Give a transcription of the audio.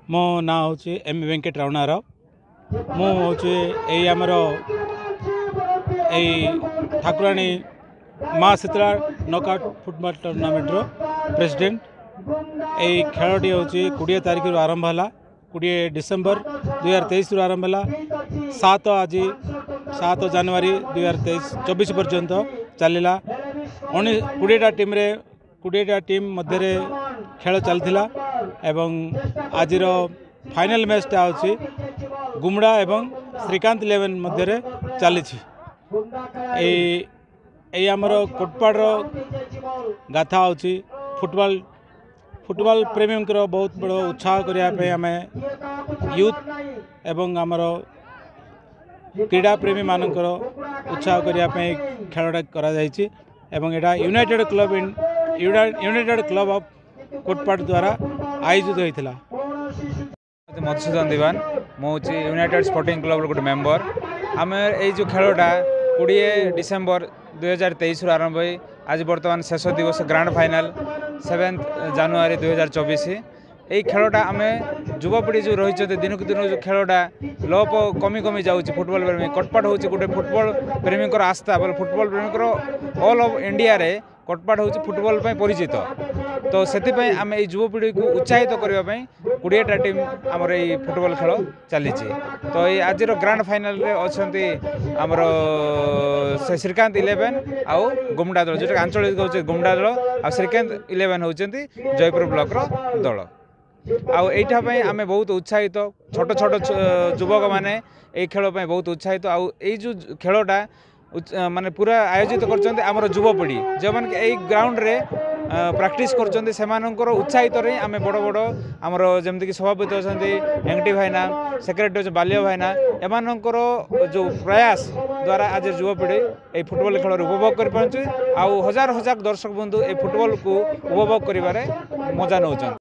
मो ना हूँ एम वेंकट रावणार मुझर ठाकुराणी माँ Sheetala knockout football tournament president यही खेलटी हूँ 20 तारीख आरंभ है 20 डिसेम्बर 2023 आरंभ है 7 जनवरी 2024 पर्यंत चलला 20टा टीम रे 20टा टीम मध्य खेल चलता एवं आज फाइनल मैचटा हूँ गुमड़ा एवं श्रीकांत 11 मध्य चली आमर कोटपाड़ गाथा हूँ फुटबॉल फुटबॉल प्रेमी बहुत बड़ उत्साह करने आम यूथ एवं आमर क्रीड़ा प्रेमी मानकर उत्साह करने खेलटा करा यूनाइटेड क्लब ऑफ कोटपाड़ द्वारा आयोजित होता मधुसूदन दीवान मुझे यूनाइटेड स्पोर्टिंग क्लब गोटे मेंबर आम जो खेलटा 20 डिसेम्बर 2023 आरंभ हो आज बर्तमान शेष दिवस ग्रांड फाइनल 7 जनवरी 2024 यही खेलटा आम युवपीढ़ी जो रही दिनक दिन जो खेलटा लोप कमी कमी जाऊँगी फुटबॉल प्रेमी कोटपाड़ हूँ गोटे फुटबॉल प्रेमी आस्था बोले फुटबॉल प्रेमी ऑल ऑफ इंडिया रे कोटपाड़ हूँ फुटबॉल परिचित तो से आम युवपीढ़ी को उत्साहित करने 20टा टीम आमर ये फुटबॉल खेल चली तो ये आज ग्रांड फाइनल अच्छा आमर से श्रीकांत 11 आउ गुमड़ा दल जो आंचलिक हूँ गुमड़ा दल आ श्रीकांत 11 हूँ जयपुर ब्लॉक दल आईटापी आम बहुत उत्साहित छोट छोट युवक मैंने ये खेल बहुत उत्साहित जो खेलटा माने पूरा आयोजित कर युवपीढ़ी जो मैंने यही ग्राउंड रे प्रैक्टिस कर उत्साहित आम बड़ बड़ आमर जमीक सभापति अच्छा एंगटी भाईना सेक्रेटरी अच्छे बाल्य भाईना एमानकर जो प्रयास द्वारा आज युवपीढ़ी ये फुटबॉल खेल उपभोग कर हजार हजार दर्शक बंधु ये फुटबॉल को उपभोग कर मजा नौ।